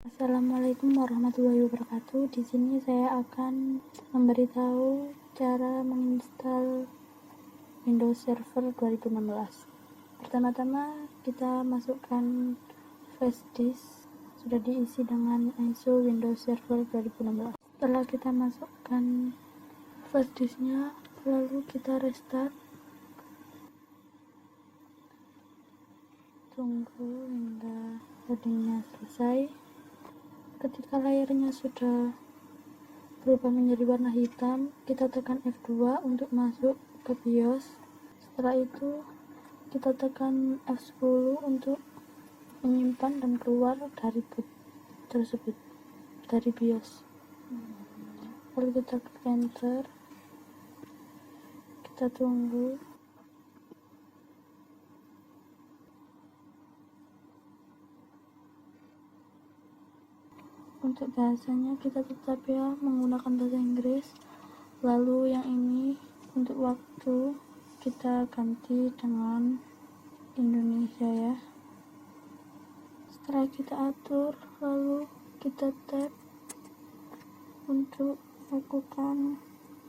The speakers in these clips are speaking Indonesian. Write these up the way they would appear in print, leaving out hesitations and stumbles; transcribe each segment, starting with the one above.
Assalamualaikum warahmatullahi wabarakatuh. Di sini saya akan memberitahu cara menginstal Windows Server 2016. Pertama-tama kita masukkan flash disk, sudah diisi dengan ISO Windows Server 2016. Setelah kita masukkan flash disknya, lalu kita restart. Tunggu hingga loadingnya selesai. Ketika layarnya sudah berubah menjadi warna hitam, kita tekan F2 untuk masuk ke BIOS. Setelah itu kita tekan F10 untuk menyimpan dan keluar dari boot tersebut, dari BIOS. Lalu kita klik enter, kita tunggu. Untuk bahasanya kita tetap menggunakan bahasa Inggris. Lalu yang ini untuk waktu kita ganti dengan Indonesia . Setelah kita atur, lalu kita tap untuk lakukan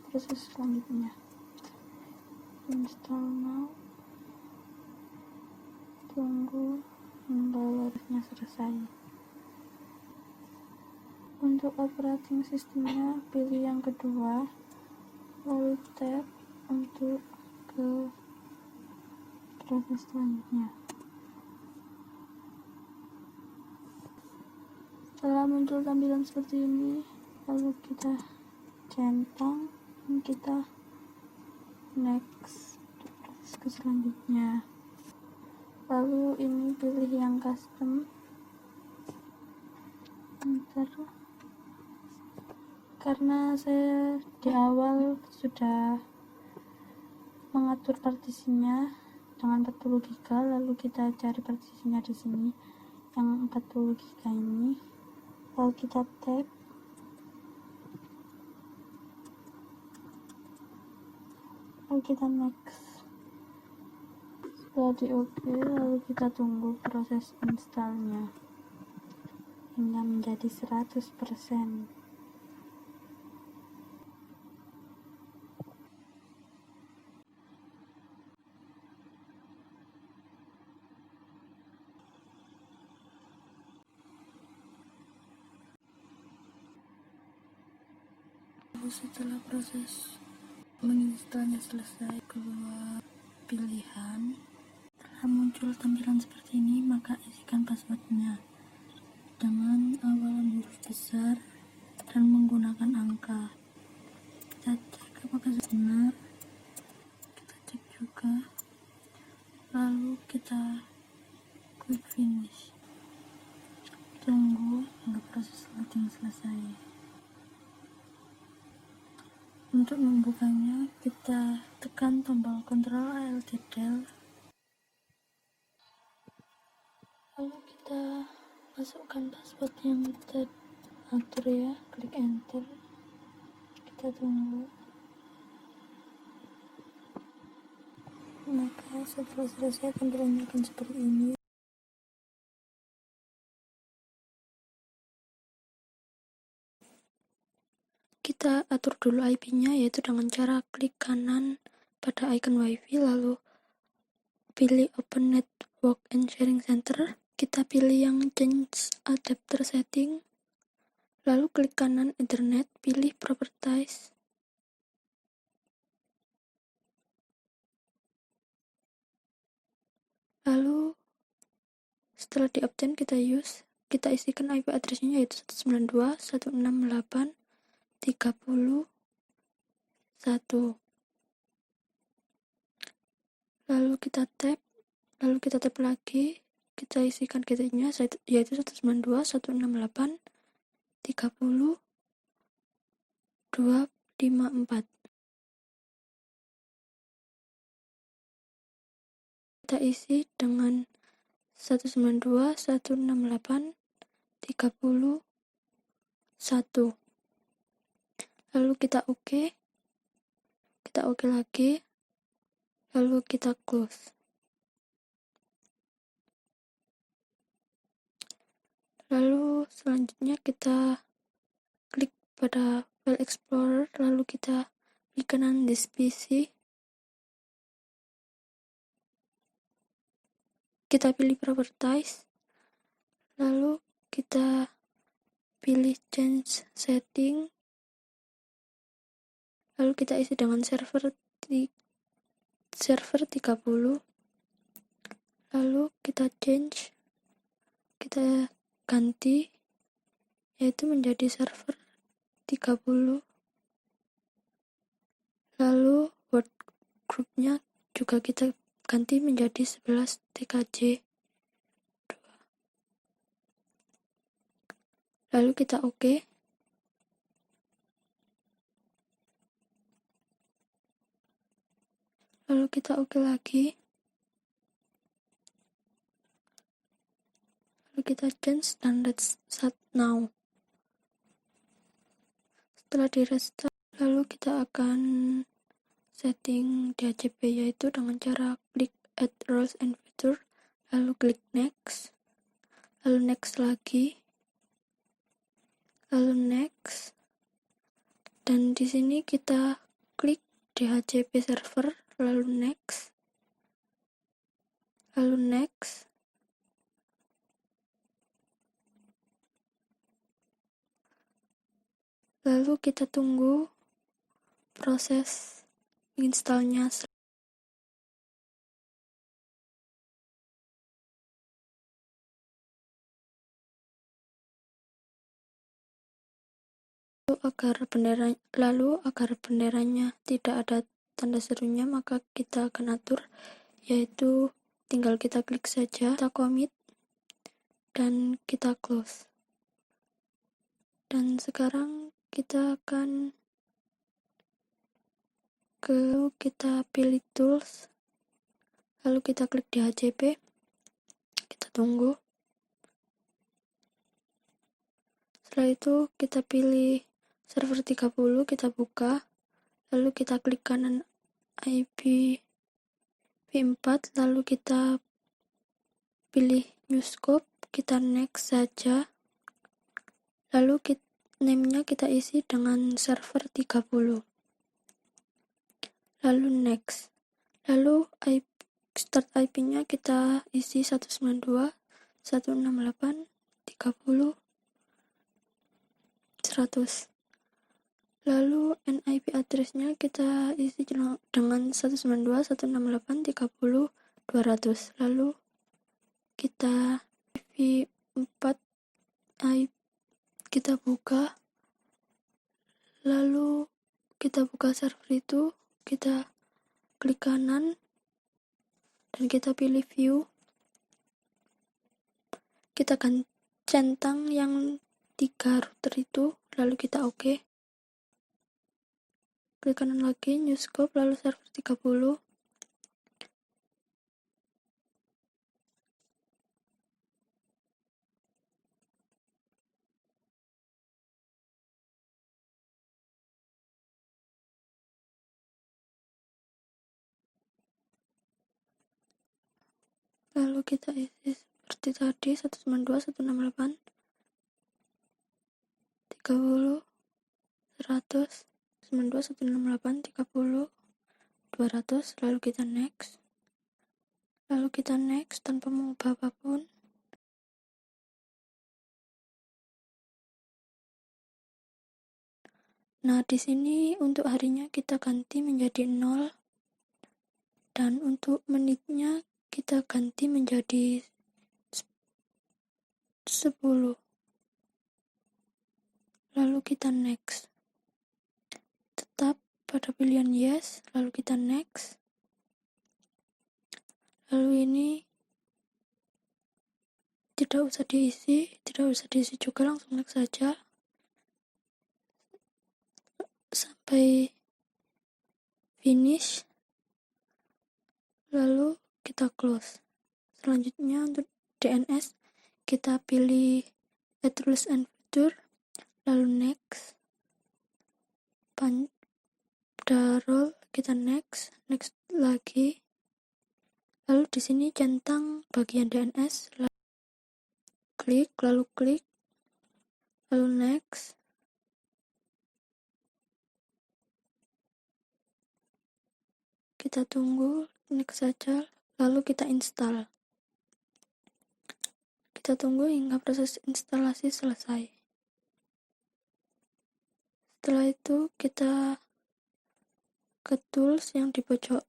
proses selanjutnya. Install now. Tunggu hingga loadnya selesai. Untuk operating sistemnya, pilih yang kedua, lalu tap untuk ke proses selanjutnya. Setelah muncul tampilan seperti ini, lalu kita centang dan kita next untuk proses ke selanjutnya. Lalu ini pilih yang custom, enter. Karena saya di awal sudah mengatur partisinya dengan 40 GB, lalu kita cari partisinya di sini yang 40 GB ini, lalu kita tap, lalu kita next. Setelah di OK, lalu kita tunggu proses installnya hingga menjadi 100%. Setelah proses menginstalnya selesai, keluar pilihan. Setelah muncul tampilan seperti ini, maka isikan passwordnya dengan awalan huruf besar dan menggunakan angka. Kita cek apakah sudah benar, kita cek juga, lalu kita klik finish. Tunggu hingga proses loading selesai. Untuk membukanya, kita tekan tombol Ctrl Alt Del, lalu kita masukkan password yang kita atur klik enter, kita tunggu. Maka setelah selesai tampilannya akan seperti ini. Kita atur dulu IP-nya, yaitu dengan cara klik kanan pada icon WiFi, lalu pilih Open Network and Sharing Center. Kita pilih yang Change Adapter Setting, lalu klik kanan Ethernet, pilih Properties. Lalu setelah di-obtain kita isikan IP address-nya, yaitu 192.168.30.1. Lalu kita tap lagi, kita isikan gateway-nya, yaitu 192.168.30.254. Kita isi dengan 192.168.30.1. Lalu kita OK lagi, lalu kita close. Lalu selanjutnya kita klik pada File Explorer, lalu kita pilih kanan This PC. Kita pilih Properties, lalu kita pilih Change Setting, lalu kita isi dengan server 30, lalu kita ganti yaitu menjadi server 30, lalu word groupnya juga kita ganti menjadi 11 TKJ 2, lalu kita OK. Lalu kita OK lagi, lalu kita change dan let's start now. Setelah di restart, lalu kita akan setting DHCP yaitu dengan cara klik Add Roles and Feature, lalu klik Next, lalu Next lagi, lalu Next, dan di sini kita klik DHCP server, lalu Next, lalu Next, lalu kita tunggu proses installnya. Lalu agar benderanya tidak ada tanda serunya, maka kita akan atur, yaitu tinggal kita klik saja, kita commit, dan kita close. Dan sekarang kita akan kita pilih tools, lalu kita klik di DHCP, kita tunggu. Setelah itu kita pilih server 30, kita buka, lalu kita klik kanan IPv4, lalu kita pilih new scope, kita next saja, lalu name-nya kita isi dengan server 30, lalu next, lalu start IP-nya kita isi 192.168.30.100, lalu NIP address-nya kita isi dengan 192.168.30.200, lalu kita IPv4 kita buka, lalu kita buka server itu, kita klik kanan dan kita pilih view, kita akan centang yang 3 router itu, lalu kita OK, klik kanan lagi, new scope, lalu server 30, lalu kita isi seperti tadi 192.168.30.100, 192.168.30.200, lalu kita next tanpa mengubah apapun. Nah, di sini untuk harinya kita ganti menjadi 0 dan untuk menitnya kita ganti menjadi 10. Lalu kita next. Tetap pada pilihan yes, lalu kita next. Lalu ini tidak usah diisi juga, langsung next saja sampai finish, lalu kita close. Selanjutnya untuk DNS kita pilih Add Rules and Feature, lalu next, pada role kita next lagi, lalu di sini centang bagian DNS, lalu klik, lalu next. Kita tunggu, next saja, lalu kita install. Kita tunggu hingga proses instalasi selesai. Setelah itu kita ke tools yang di pojok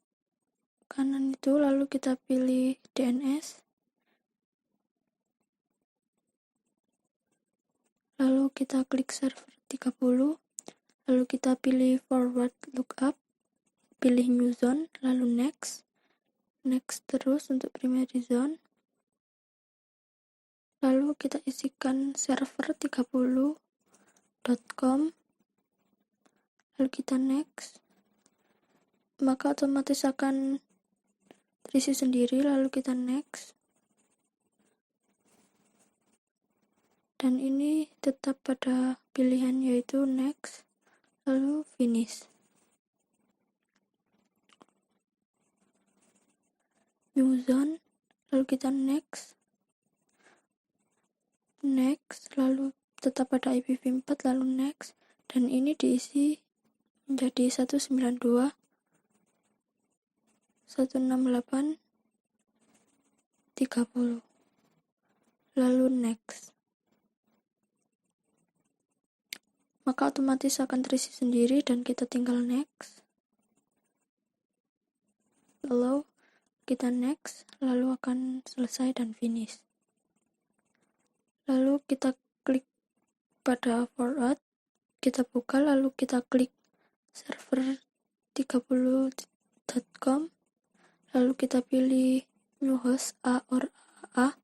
kanan itu, lalu kita pilih DNS, lalu kita klik server 30, lalu kita pilih forward lookup, pilih new zone, lalu next terus untuk primary zone, lalu kita isikan server 30.com, lalu kita next, maka otomatis akan terisi sendiri, lalu kita next, dan ini tetap pada pilihan yaitu next, lalu finish. New zone, lalu kita next, lalu tetap pada IPv4, lalu next, dan ini diisi menjadi 192.168.30, lalu next, maka otomatis akan terisi sendiri dan kita tinggal next, lalu kita next, lalu akan selesai dan finish. Lalu kita klik pada forward, kita buka, lalu kita klik server 30.com, lalu kita pilih new host A or AA,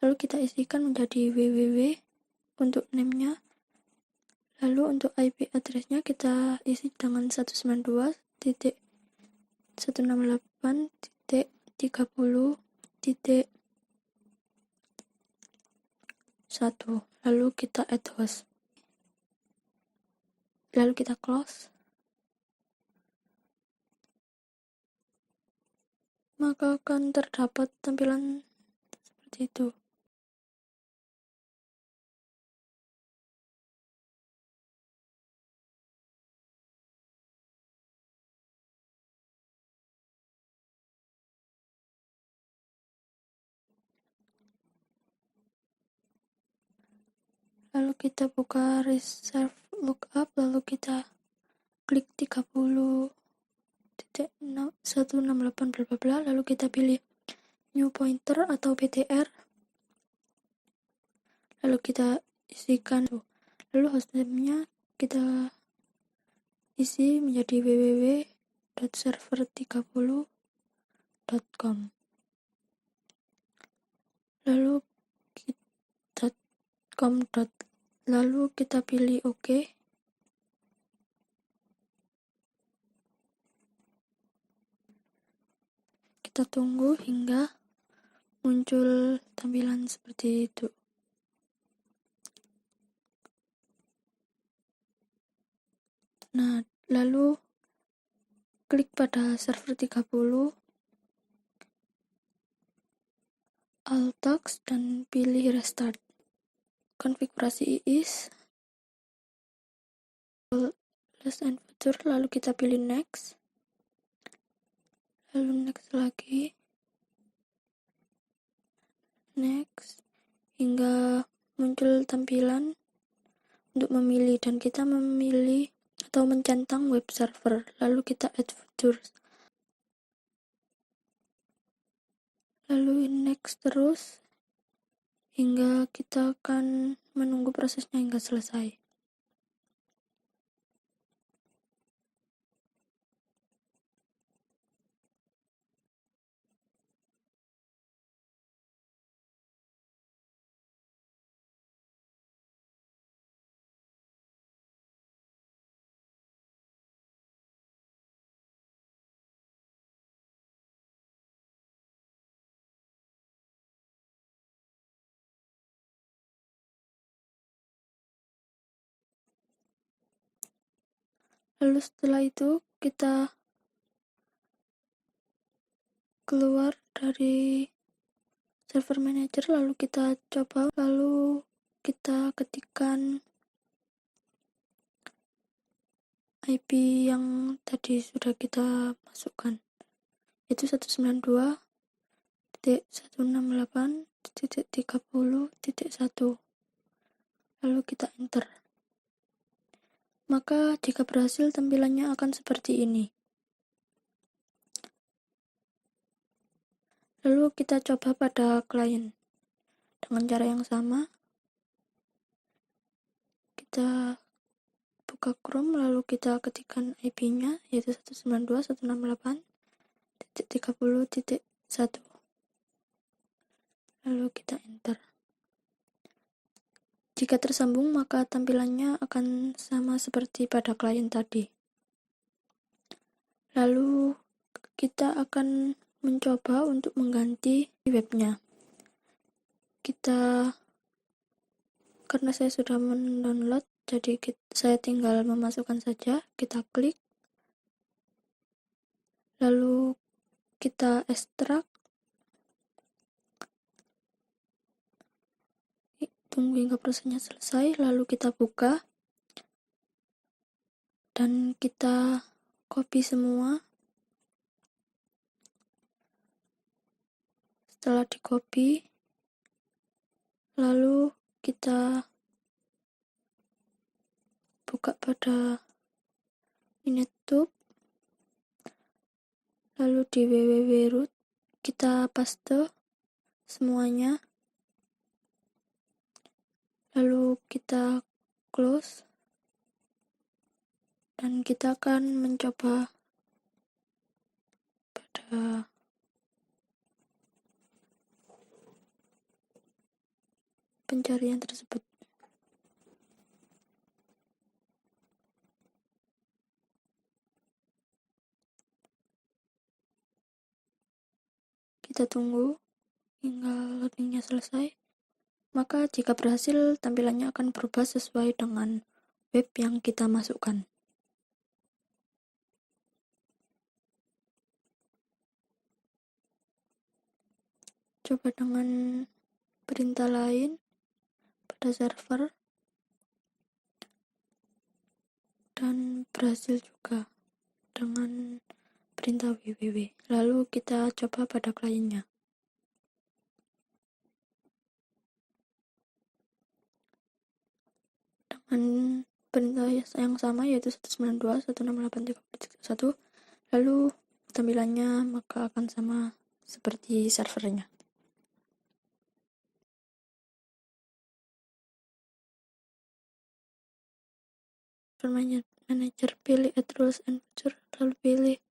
lalu kita isikan menjadi www untuk name-nya, lalu untuk IP address-nya kita isi dengan 192.168.30.1, lalu kita add host, lalu kita close, maka akan terdapat tampilan seperti itu. Lalu kita buka reserve lookup, lalu kita klik 30.168 bla bla bla, lalu kita pilih new pointer atau PTR, lalu kita isikan, lalu hostname-nya kita isi menjadi www.server30.com, lalu kita lalu kita pilih OK. Kita tunggu hingga muncul tampilan seperti itu. Nah, lalu klik pada server 30, alt task, dan pilih restart. Konfigurasi is last and future, lalu kita pilih next, lalu next lagi, next, hingga muncul tampilan untuk memilih, dan kita memilih atau mencentang web server, lalu kita add features, lalu next terus hingga kita akan menunggu prosesnya hingga selesai. Lalu setelah itu kita keluar dari server manager, lalu kita coba, lalu kita ketikkan IP yang tadi sudah kita masukkan, yaitu 192.168.30.1, lalu kita enter. Maka jika berhasil, tampilannya akan seperti ini. Lalu kita coba pada klien dengan cara yang sama. Kita buka Chrome, lalu kita ketikkan IP-nya, yaitu 192.168.30.1, lalu kita enter. Jika tersambung, maka tampilannya akan sama seperti pada klien tadi. Lalu kita akan mencoba untuk mengganti webnya. Karena saya sudah mendownload, jadi saya tinggal memasukkan saja. Kita klik, lalu kita ekstrak, tunggu hingga prosesnya selesai, lalu kita buka dan kita copy semua. Setelah di copy, lalu kita buka pada Minetube, lalu di www.root kita paste semuanya, lalu kita close, dan kita akan mencoba pada pencarian tersebut. Kita tunggu hingga loadingnya selesai. Maka jika berhasil, tampilannya akan berubah sesuai dengan web yang kita masukkan. Coba dengan perintah lain pada server, dan berhasil juga dengan perintah www. Lalu kita coba pada kliennya. Dengan perintah yang sama, yaitu 192.168.30.1, lalu tampilannya maka akan sama seperti servernya. Manager, pilih Add Rules and Feature, lalu pilih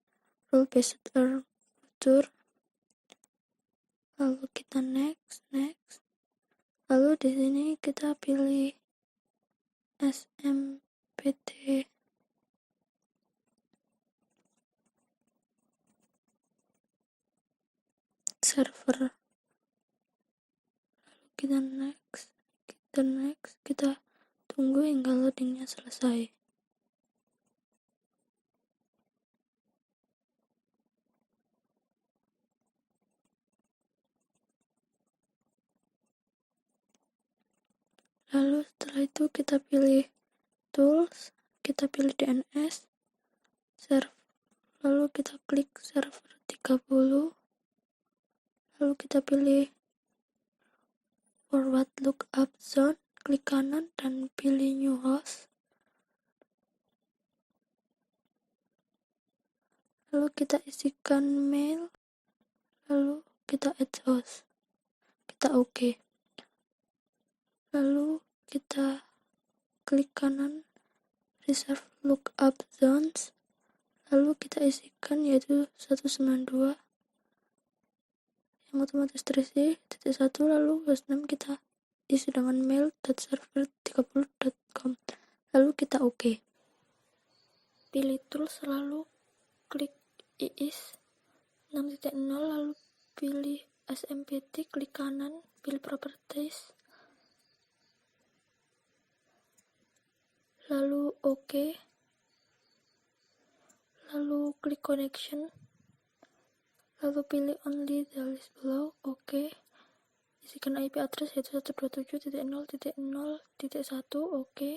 Rule Based Feature, lalu kita next, lalu di sini kita pilih SMPT server, lalu kita next, kita tunggu hingga loadingnya selesai. Lalu setelah itu kita pilih tools, kita pilih DNS, server, lalu kita klik server 30, lalu kita pilih forward lookup zone, klik kanan dan pilih new host, lalu kita isikan mail, lalu kita add host, kita OK, lalu kita klik kanan reserve lookup zones, lalu kita isikan yaitu 192 yang otomatis terisi .1, lalu hostname kita isi dengan mail.server30.com, lalu kita OK. Pilih tools, lalu klik iis 6.0, lalu pilih SMPT, klik kanan, pilih properties, lalu OK, lalu klik connection, lalu pilih only the list below, OK, isikan IP address yaitu 127.0.0.1, oke.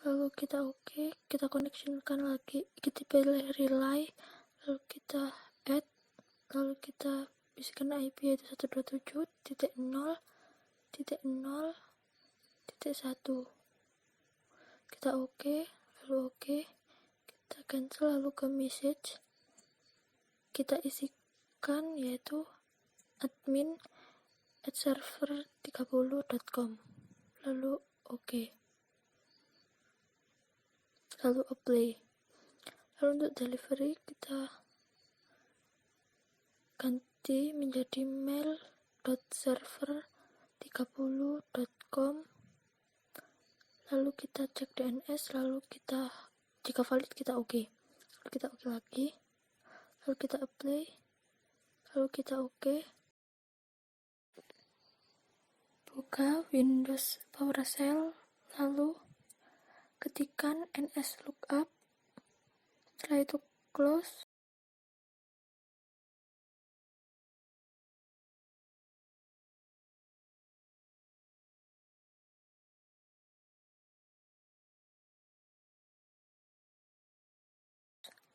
Lalu kita connectionkan lagi, kita pilih relay, lalu kita add, lalu kita isikan IP yaitu 127.0.0.1, kita oke, lalu oke, kita cancel, lalu ke message kita isikan yaitu admin@server30.com, lalu oke, lalu apply. Lalu untuk delivery kita ganti menjadi mail.server30.com, lalu kita cek DNS, lalu kita jika valid kita oke. Lalu kita oke lagi, lalu kita apply, lalu kita oke. Buka Windows PowerShell, lalu ketikkan nslookup, setelah itu close.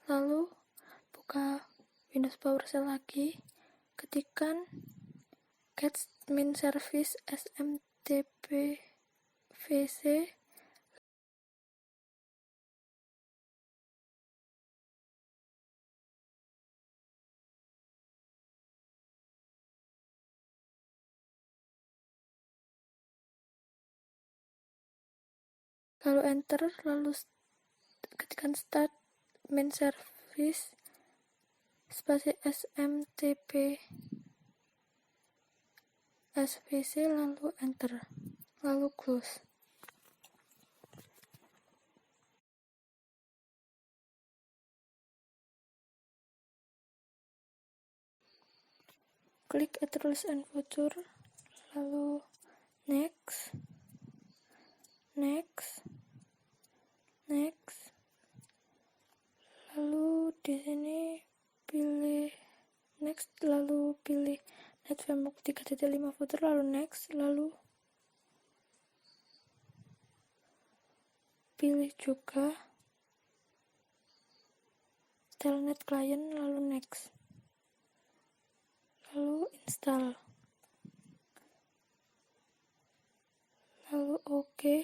Lalu buka Windows PowerShell lagi, ketikkan get min service smtp/vc, lalu enter, lalu ketikkan start min service spasi smtp/svc, lalu enter, lalu close. Klik add rules and feature, lalu next, lalu di sini pilih next, lalu pilih net framework 3.5 footer, lalu next, lalu pilih juga telnet client, lalu next, lalu install, lalu oke,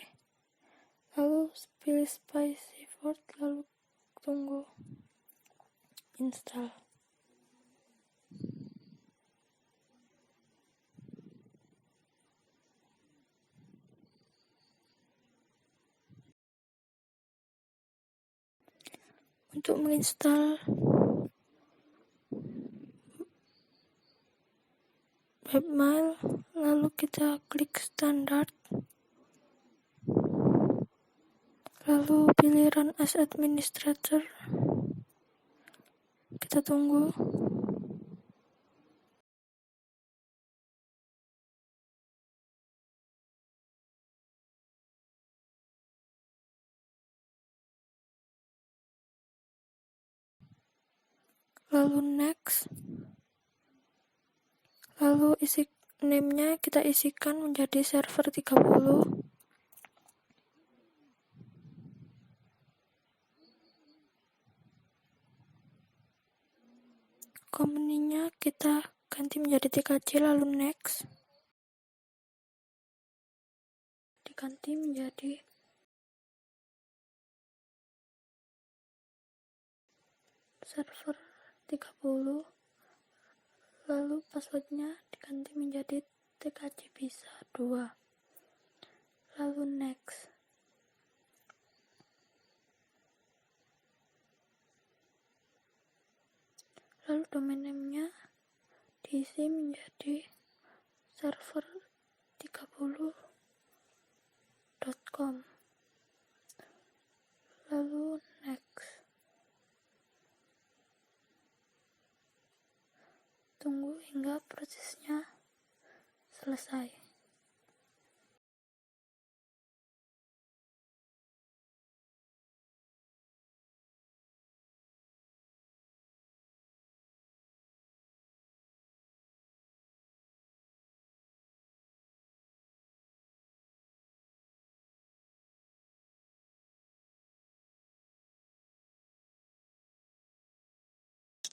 lalu pilih spicy port, lalu tunggu install. Untuk menginstal webmail, lalu kita klik standard, lalu pilih run as administrator, kita tunggu. Lalu next, lalu isi name-nya kita isikan menjadi server 30. Company-nya kita ganti menjadi TKC, lalu next, diganti menjadi server 30, lalu passwordnya diganti menjadi TKC bisa 2, lalu next, lalu domain name-nya diisi menjadi server30.com, lalu next, tunggu hingga prosesnya selesai.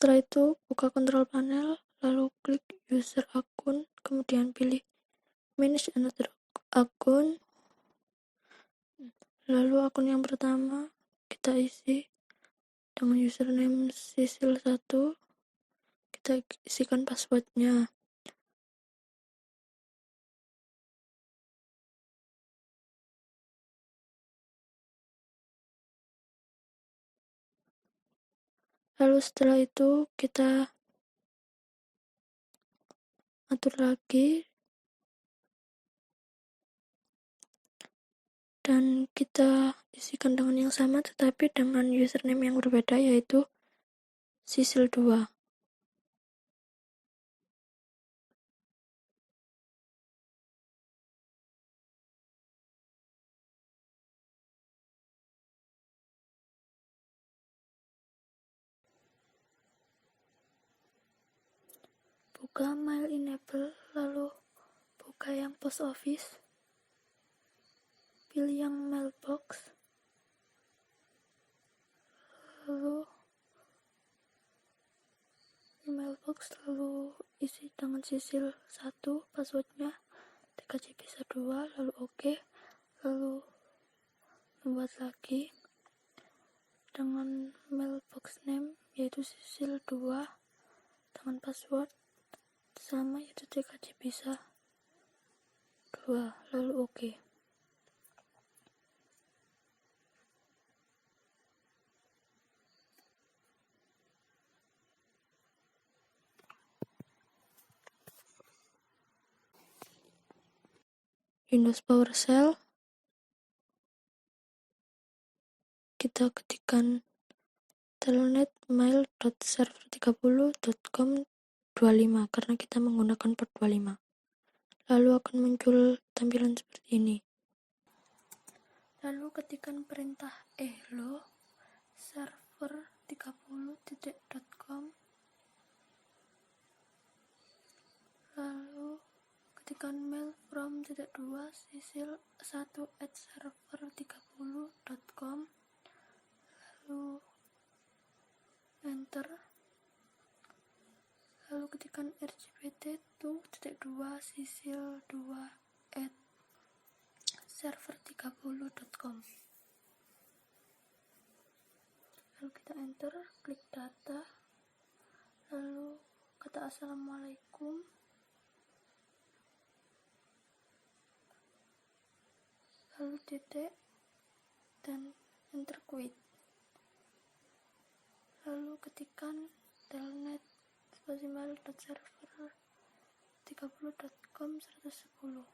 Setelah itu buka kontrol panel, lalu klik user akun, kemudian pilih manage another akun, lalu akun yang pertama kita isi dengan username sisil1, kita isikan passwordnya. Lalu setelah itu kita atur lagi dan kita isikan dengan yang sama tetapi dengan username yang berbeda, yaitu sisil2. Buka mail enable, lalu buka yang post office, pilih yang mailbox, lalu lalu isi dengan sisil1 passwordnya, tkj bisa 2, lalu oke, lalu membuat lagi dengan mailbox name yaitu sisil2 dengan password sama yaitu tkj bisa 2, lalu oke. Windows PowerShell, kita ketikkan telnet mail.server30.com25 karena kita menggunakan port 25. Lalu akan muncul tampilan seperti ini. Lalu ketikkan perintah hello server30.com, lalu ketikkan mail from .2 sisil1@server30.com, lalu enter, lalu ketikkan rgpt2.2 sisil2@server30.com, lalu kita enter, klik data, lalu kata assalamualaikum, lalu titik dan enter quit, lalu ketikkan telnet spasimail.server30.com 110.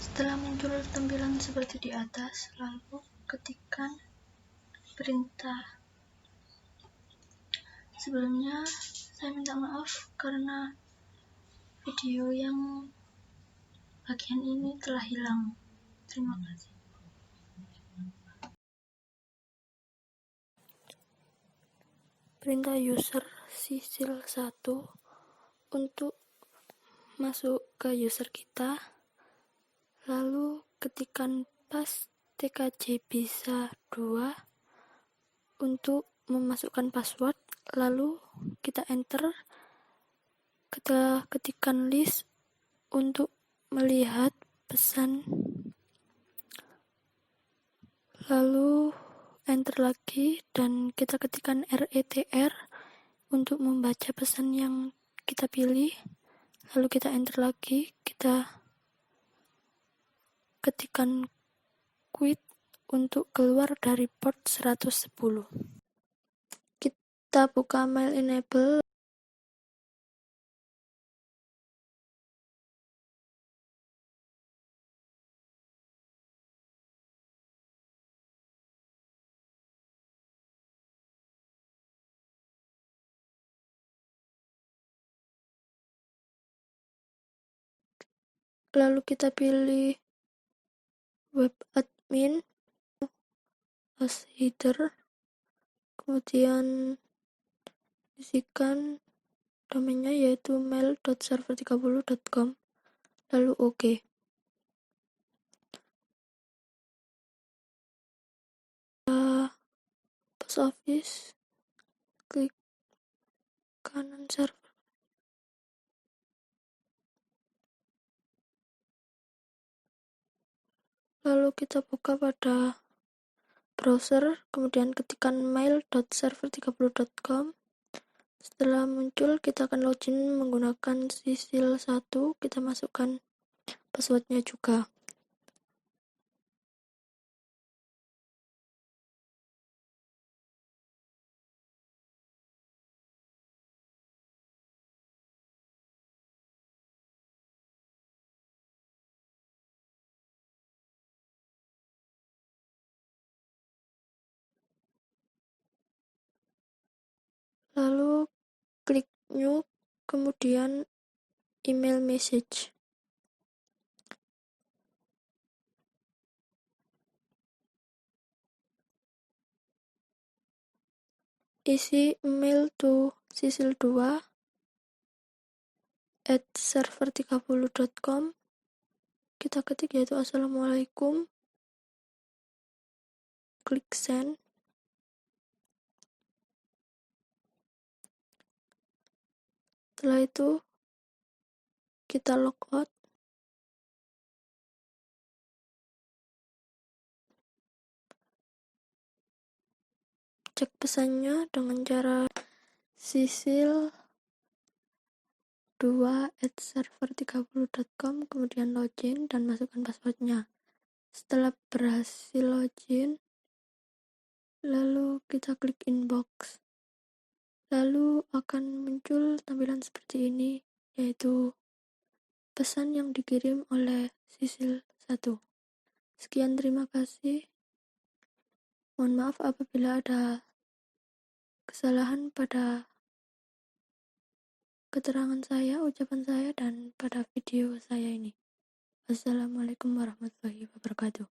Setelah muncul tampilan seperti di atas, lalu ketikkan perintah. Sebelumnya saya minta maaf karena video yang bagian ini telah hilang. Terima kasih. Perintah user sisil1 untuk masuk ke user kita, lalu ketikkan pas tkj bisa 2 untuk memasukkan password, lalu kita enter, kita ketikkan list untuk melihat pesan, lalu enter lagi dan kita ketikkan retr untuk membaca pesan yang kita pilih, lalu kita enter lagi, kita ketikkan quit untuk keluar dari port 110. Kita buka mail enable, lalu kita pilih web admin as header, kemudian isikan domainnya yaitu mail.server30.com, lalu oke. Post office, klik kanan server. Lalu kita buka pada browser, kemudian ketikkan mail.server30.com. Setelah muncul, kita akan login menggunakan sisil 1, kita masukkan passwordnya juga. Lalu klik new, kemudian email message. Isi email to sisil2@server30.com. Kita ketik yaitu assalamualaikum. Klik send. Setelah itu kita logout. Cek pesannya dengan cara sisil2@server30.com, kemudian login dan masukkan passwordnya. Setelah berhasil login, lalu kita klik inbox. Lalu akan muncul tampilan seperti ini, yaitu pesan yang dikirim oleh sisil 1. Sekian, terima kasih. Mohon maaf apabila ada kesalahan pada keterangan saya, ucapan saya, dan pada video saya ini. Wassalamualaikum warahmatullahi wabarakatuh.